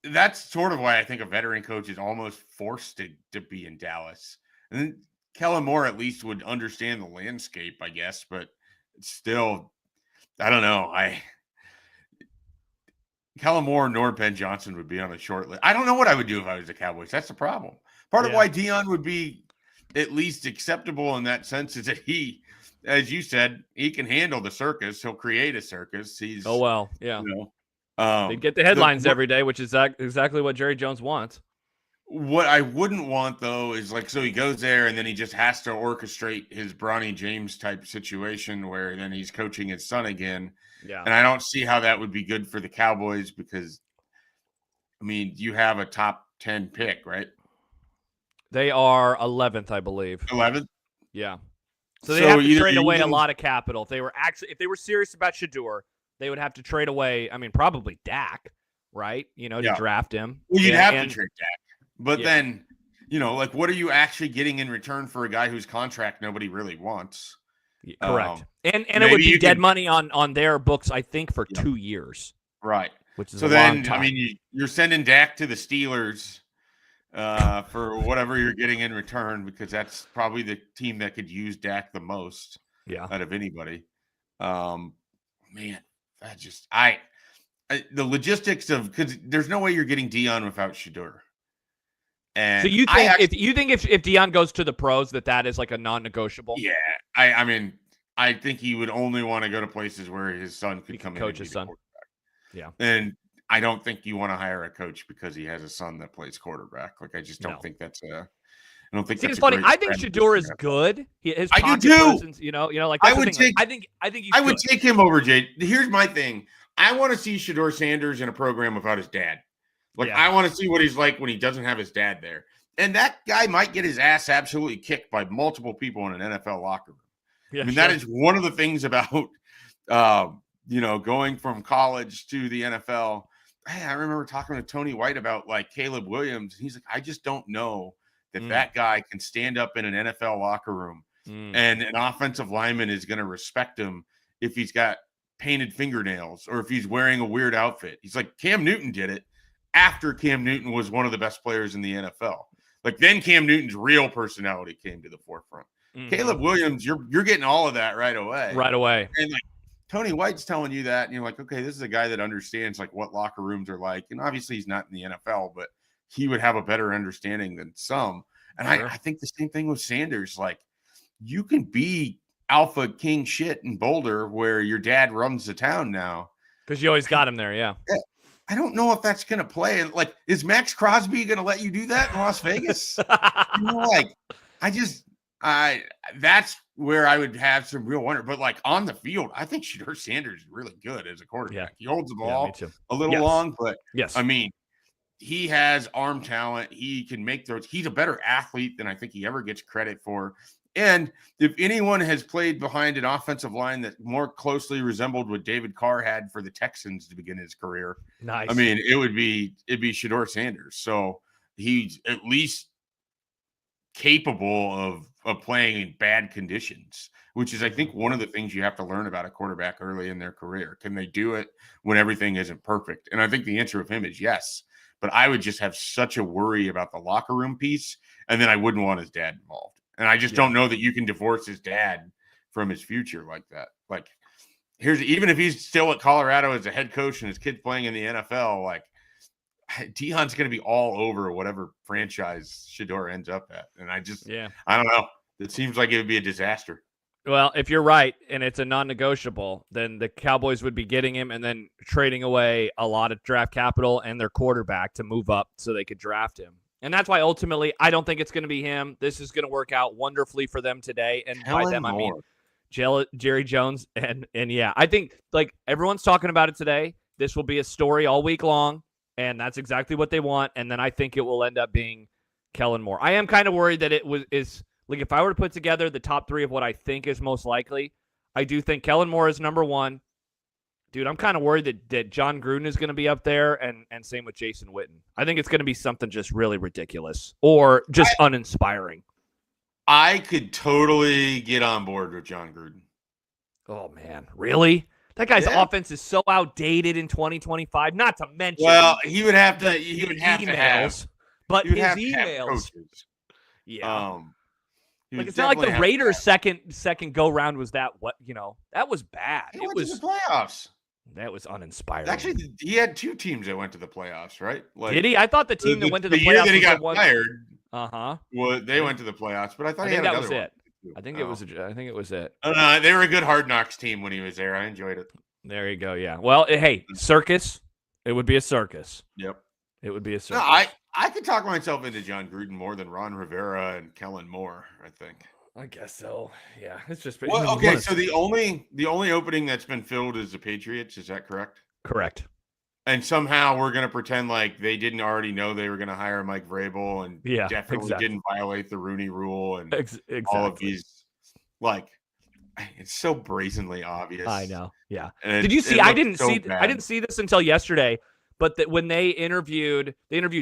that's sort of why I think a veteran coach is almost forced to be in Dallas. And then Kellen Moore at least would understand the landscape, I guess, but still, I don't know. Kellen Moore nor Ben Johnson would be on a short list. I don't know what I would do if I was the Cowboys. That's the problem. Part of why Deion would be at least acceptable in that sense is that he, as you said, he can handle the circus. He'll create a circus. He's they get the headlines every day, which is exactly what Jerry Jones wants. What I wouldn't want, though, is like, so he goes there and then he just has to orchestrate his Bronny James type situation where then he's coaching his son again. Yeah. And I don't see how that would be good for the Cowboys because, I mean, you have a top 10 pick, right? They are 11th, I believe. 11th? Yeah. So they have to trade away a lot of capital. If they were serious about Shedeur, they would have to trade away, I mean, probably Dak, right? To draft him. Well, you'd have to trade Dak. But then, like, what are you actually getting in return for a guy whose contract nobody really wants? Correct. And it would be dead money on their books, I think, for 2 years. Right. Which is so a then, long time. I mean, you're sending Dak to the Steelers for whatever you're getting in return because that's probably the team that could use Dak the most out of anybody. Man, the logistics of, because there's no way you're getting Deion without Shedeur. And so you think if Deion goes to the pros that is like a non-negotiable? Yeah, I mean, I think he would only want to go to places where his son could come in and coach his son. Yeah, and I don't think you want to hire a coach because he has a son that plays quarterback. Like, I just don't think that's I don't think See, that's it's a funny. great I think strategy Shador for is him. good. His I do pocket too. presence, like that's I the would thing. Like, take I think he's I would good. take him over Jay. Here's my thing. I want to see Shador Sanders in a program without his dad. Like, Yeah. I want to see what he's like when he doesn't have his dad there. And that guy might get his ass absolutely kicked by multiple people in an NFL locker room. Yeah, I mean, sure. that is one of the things about, going from college to the NFL. Hey, I remember talking to Tony White about like Caleb Williams. He's like, I just don't know that guy can stand up in an NFL locker room and an offensive lineman is going to respect him if he's got painted fingernails or if he's wearing a weird outfit. He's like, Cam Newton did it after Cam Newton was one of the best players in the NFL. Like, then Cam Newton's real personality came to the forefront. Caleb Williams, you're getting all of that right away. Right away. And like Tony White's telling you that, and you're like, okay, this is a guy that understands like what locker rooms are like. And obviously he's not in the NFL, but he would have a better understanding than some. And sure. I think the same thing with Sanders. Like, you can be alpha king shit in Boulder where your dad runs the town now. Because you always got him there, yeah. I don't know if that's going to play. Like, is Max Crosby going to let you do that in Las Vegas? That's where I would have some real wonder. But like on the field, I think Shador Sanders is really good as a quarterback. Yeah. He holds the ball a little long, but I mean, he has arm talent. He can make throws. He's a better athlete than I think he ever gets credit for. And if anyone has played behind an offensive line that more closely resembled what David Carr had for the Texans to begin his career, nice. I mean, it'd be Shador Sanders. So he's at least capable of playing in bad conditions, which is, I think, one of the things you have to learn about a quarterback early in their career. Can they do it when everything isn't perfect? And I think the answer of him is yes. But I would just have such a worry about the locker room piece, and then I wouldn't want his dad involved. And I just don't know that you can divorce his dad from his future like that. Like, even if he's still at Colorado as a head coach and his kid's playing in the NFL, like, Deion's going to be all over whatever franchise Shador ends up at. And I don't know. It seems like it would be a disaster. Well, if you're right and it's a non-negotiable, then the Cowboys would be getting him and then trading away a lot of draft capital and their quarterback to move up so they could draft him. And that's why ultimately I don't think it's going to be him. This is going to work out wonderfully for them today. And by them, I mean Jerry Jones. And yeah, I think like everyone's talking about it today. This will be a story all week long. And that's exactly what they want. And then I think it will end up being Kellen Moore. I am kind of worried that is like if I were to put together the top three of what I think is most likely, I do think Kellen Moore is number one. Dude, I'm kind of worried that John Gruden is going to be up there and same with Jason Witten. I think it's going to be something just really ridiculous or just uninspiring. I could totally get on board with John Gruden. Oh, man. Really? That guy's offense is so outdated in 2025, not to mention. Well, he would have to have but his emails. Yeah. Like it's not like the Raiders' second go round was that that was bad. It was to the playoffs. That was uninspiring. Actually, he had two teams that went to the playoffs, right? Like, did he? I thought the team that went to the playoffs year that he got fired. Well, they went to the playoffs, but I thought that was it. I think it was it. They were a good Hard Knocks team when he was there. I enjoyed it. There you go. Yeah. Well, hey, circus. It would be a circus. Yep. It would be a circus. No, I could talk myself into John Gruden more than Ron Rivera and Kellen Moore, I think. I guess so. Yeah, it's just. Well, okay, so the only opening that's been filled is the Patriots. Is that correct? Correct. And somehow we're going to pretend like they didn't already know they were going to hire Mike Vrabel and definitely didn't violate the Rooney Rule and all of these. Like, it's so brazenly obvious. I know. Yeah. And did you see? I didn't see this until yesterday. But that when they interviewed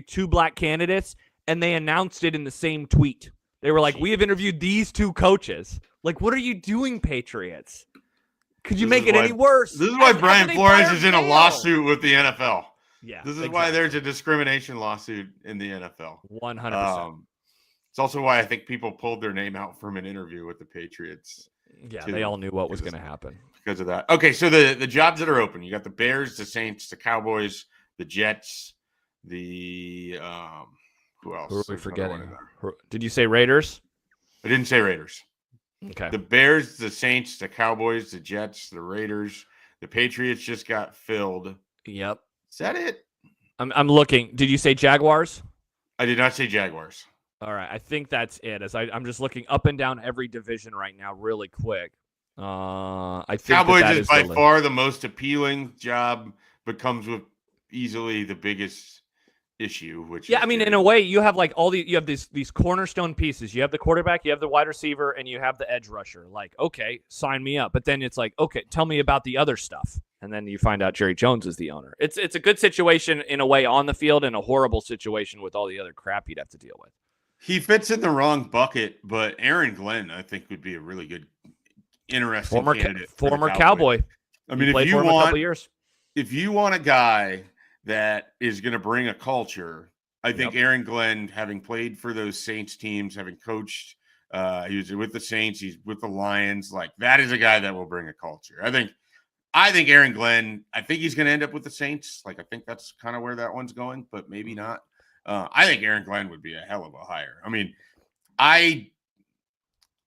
two black candidates and they announced it in the same tweet. They were like, we have interviewed these two coaches. Like, what are you doing, Patriots? Could you make it any worse? This is why Brian Flores is in a lawsuit with the NFL. Yeah. This is why there's a discrimination lawsuit in the NFL. 100%. It's also why I think people pulled their name out from an interview with the Patriots. Yeah, they all knew what was going to happen. Because of that. Okay, so the jobs that are open. You got the Bears, the Saints, the Cowboys, the Jets, the who else? Who are we forgetting? Did you say Raiders? I didn't say Raiders. Okay. The Bears, the Saints, the Cowboys, the Jets, the Raiders, the Patriots just got filled. Yep. Is that it? I'm looking. Did you say Jaguars? I did not say Jaguars. All right, I think that's it. I'm just looking up and down every division right now, really quick. I think Cowboys that is by far the most appealing job, but comes with easily the biggest issue, which is in a way, you have like you have these cornerstone pieces. You have the quarterback, you have the wide receiver, and you have the edge rusher. Like, okay, sign me up. But then it's like, okay, tell me about the other stuff. And then you find out Jerry Jones is the owner. It's a good situation in a way on the field, and a horrible situation with all the other crap you'd have to deal with. He fits in the wrong bucket, but Aaron Glenn, I think, would be a really good, interesting candidate. Former Cowboy. I mean, if you want a guy that is going to bring a culture, I think Aaron Glenn, having played for those Saints teams, having coached, he was with the Saints, he's with the Lions, like that is a guy that will bring a culture. I think Aaron Glenn, I think he's going to end up with the Saints. Like, I think that's kind of where that one's going, but maybe not. I think Aaron Glenn would be a hell of a hire. I mean, I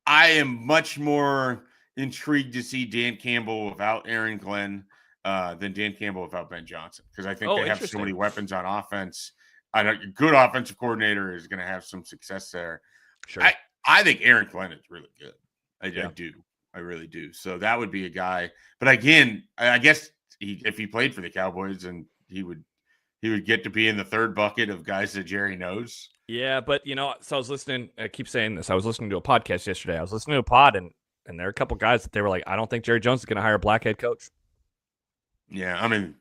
am much more intrigued to see Dan Campbell without Aaron Glenn than Dan Campbell without Ben Johnson, because I think they have so many weapons on offense. I know a good offensive coordinator is going to have some success there. Sure. I think Aaron Glenn is really good. I do. I really do. So that would be a guy. But again, I guess if he played for the Cowboys, and he would get to be in the third bucket of guys that Jerry knows. Yeah, but so I was listening. I keep saying this. I was listening to a podcast yesterday. I was listening to a pod, and there are a couple guys that they were like, I don't think Jerry Jones is going to hire a black head coach. Yeah, I mean,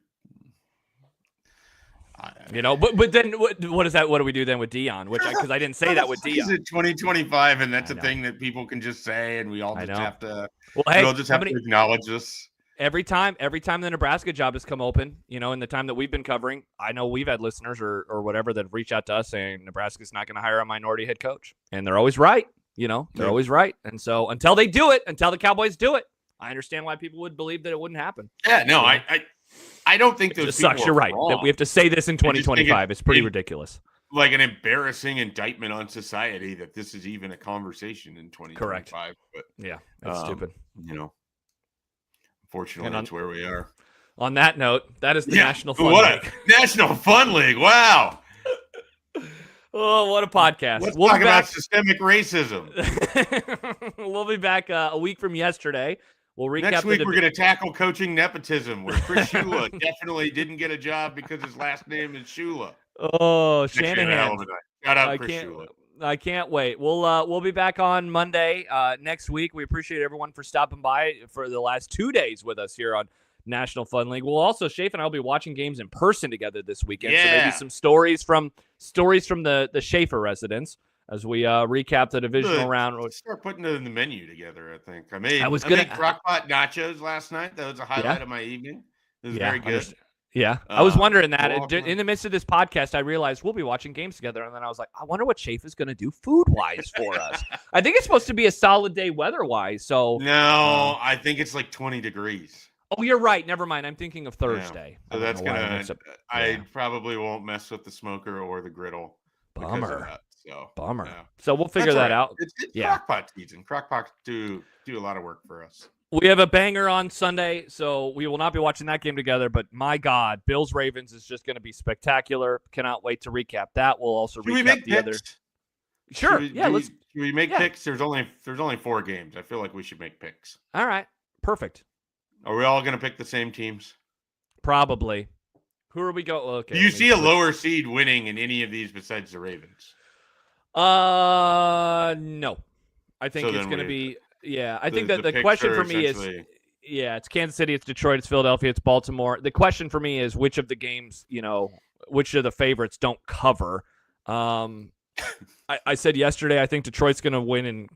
but then what is that? What do we do then with Deion? Because I didn't say that with Deion. It's 2025, and that's a thing that people can just say, and we all just have to. Well, hey, we'll just have to acknowledge this. Every time the Nebraska job has come open, in the time that we've been covering, I know we've had listeners or whatever that have reached out to us saying Nebraska's not going to hire a minority head coach, and they're always right. They're always right. And so until they do it, until the Cowboys do it, I understand why people would believe that it wouldn't happen. Yeah, no, I don't think those just sucks. You're right that we have to say this in 2025. It's pretty ridiculous. Like an embarrassing indictment on society that this is even a conversation in 2025. Correct. But yeah, that's stupid. Unfortunately, that's where we are. On that note, that is the National Fun League. National Fun League. Wow. Oh, what a podcast. Let's talk about systemic racism. We'll be back a week from yesterday. We'll recap. Next week, we're going to tackle coaching nepotism, where Chris Shula definitely didn't get a job because his last name is Shula. Oh, Shanahan. Shout out Chris Shula. I can't wait. We'll be back on Monday next week. We appreciate everyone for stopping by for the last 2 days with us here on National Fun League. We'll also, Schaef and I will be watching games in person together this weekend. Yeah. So maybe some stories from the Schaefer residence as we recap the divisional round. Start putting it in the menu together. I think I made crockpot nachos last night. That was a highlight of my evening. It was very good. Yeah, I was wondering that. In the midst of this podcast, I realized we'll be watching games together, and then I was like, I wonder what Schaef is going to do food-wise for us. I think it's supposed to be a solid day weather-wise. So no, I think it's like 20 degrees. Oh, you're right. Never mind. I'm thinking of Thursday. Yeah. So that's gonna. I probably won't mess with the smoker or the griddle. Bummer. Bummer. Yeah. So we'll figure that out. It's crockpot season. Crockpots do a lot of work for us. We have a banger on Sunday, so we will not be watching that game together. But my God, Bills-Ravens is just going to be spectacular. Cannot wait to recap that. We'll also recap the other. Sure. Should we make picks? There's only 4 games. I feel like we should make picks. All right. Perfect. Are we all going to pick the same teams? Probably. Who are we going? Okay. Do you see a lower seed winning in any of these besides the Ravens? No. I think it's going to be. Yeah, I think that the question for me is, it's Kansas City, it's Detroit, it's Philadelphia, it's Baltimore. The question for me is which of the games, which of the favorites don't cover. I said yesterday, I think Detroit's going to win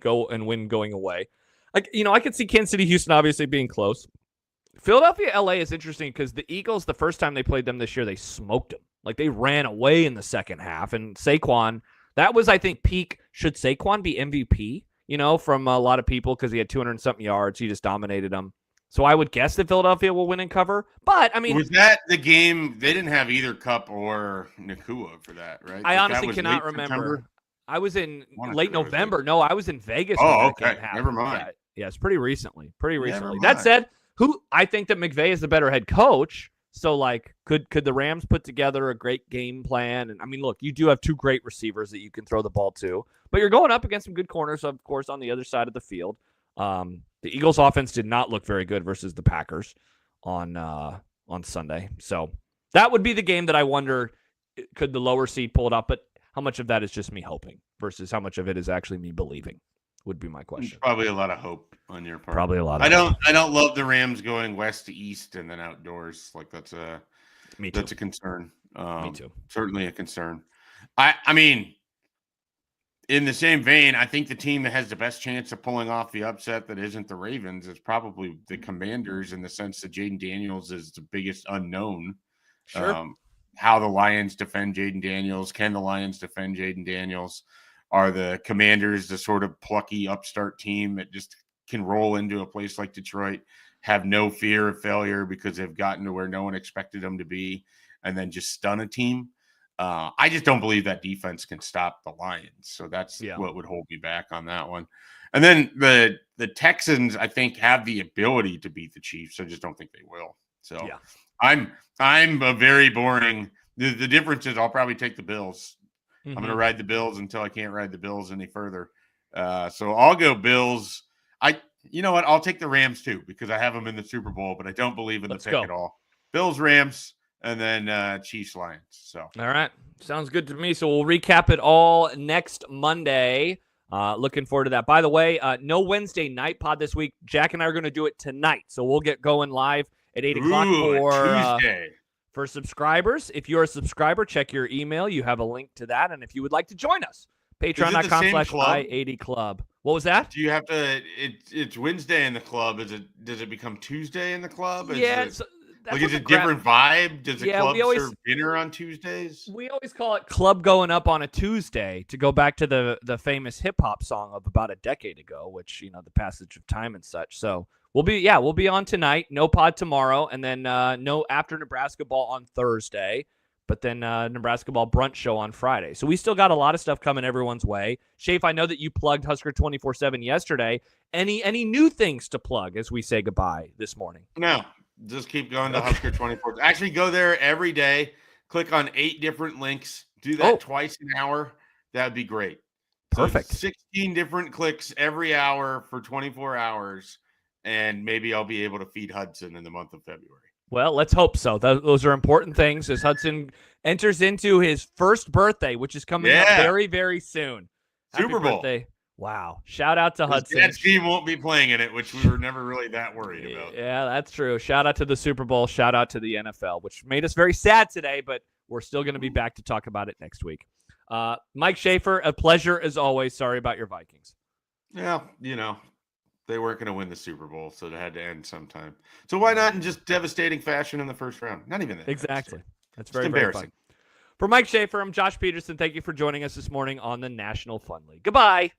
going away. I could see Kansas City, Houston obviously being close. Philadelphia, LA is interesting because the Eagles, the first time they played them this year, they smoked them. Like they ran away in the second half. And Saquon, that was, I think, peak. Should Saquon be MVP? From a lot of people because he had 200-something yards. He just dominated them. So I would guess that Philadelphia will win and cover. But, I mean... Was that the game? They didn't have either Kupp or Nakua for that, right? I honestly cannot remember. September? I was in late November. No, I was in Vegas. Oh, okay. Never mind. Yeah, it's pretty recently. That said, I think that McVay is the better head coach. So, like, could the Rams put together a great game plan? And I mean, look, you do have two great receivers that you can throw the ball to, but you're going up against some good corners, of course, on the other side of the field. The Eagles' offense did not look very good versus the Packers on Sunday. So that would be the game that I wonder, could the lower seed pull it off? But how much of that is just me hoping versus how much of it is actually me believing would be my question. Probably a lot of hope on your part. Probably a lot. I don't love the Rams going west to east and then outdoors. Like that's a concern. Me too. Certainly a concern. I mean, in the same vein, I think the team that has the best chance of pulling off the upset that isn't the Ravens is probably the Commanders, in the sense that Jaden Daniels is the biggest unknown. Sure. How the Lions defend Jaden Daniels. Can the Lions defend Jaden Daniels? Are the Commanders the sort of plucky upstart team that just can roll into a place like Detroit, have no fear of failure because they've gotten to where no one expected them to be, and then just stun a team? I just don't believe that defense can stop the Lions. So that's what would hold me back on that one. And then the Texans, I think, have the ability to beat the Chiefs. I just don't think they will. So I'm a very boring. The difference is I'll probably take the Bills. I'm going to ride the Bills until I can't ride the Bills any further. So I'll go Bills. You know what? I'll take the Rams too, because I have them in the Super Bowl, but I don't believe in the pick at all. Bills, Rams, and then Chiefs, Lions. So all right, sounds good to me. So we'll recap it all next Monday. Looking forward to that. By the way, no Wednesday night pod this week. Jack and I are going to do it tonight, so we'll get going live at 8 o'clock for Tuesday. For subscribers. If you're a subscriber, check your email. You have a link to that. And if you would like to join us, patreon.com/I80Club. What was that? Do you have to, it's Wednesday in the club. Does it become Tuesday in the club? Is it a different vibe? Does the club serve dinner on Tuesdays? We always call it club going up on a Tuesday, to go back to the famous hip hop song of about a decade ago, which, the passage of time and such. So we'll be on tonight. No pod tomorrow, and then no after Nebraska ball on Thursday, but then Nebraska ball brunch show on Friday. So we still got a lot of stuff coming everyone's way. Schaef, I know that you plugged Husker 24/7 yesterday. Any new things to plug as we say goodbye this morning? No, just keep going to Husker 24. Actually, go there every day. Click on 8 different links. Do that twice an hour. That would be great. Perfect. So 16 different clicks every hour for 24 hours. And maybe I'll be able to feed Hudson in the month of February. Well, let's hope so. Those are important things as Hudson enters into his first birthday, which is coming up very, very soon. Super Bowl. Birthday. Wow. Shout out to Hudson. Dad's team won't be playing in it, which we were never really that worried about. Yeah, that's true. Shout out to the Super Bowl. Shout out to the NFL, which made us very sad today, but we're still going to be back to talk about it next week. Mike Schaefer, a pleasure as always. Sorry about your Vikings. Yeah, they weren't going to win the Super Bowl, so it had to end sometime. So why not in just devastating fashion in the first round? Not even that. Exactly. That's very embarrassing. Very fun. For Mike Schaefer, I'm Josh Peterson. Thank you for joining us this morning on the National Fun League. Goodbye.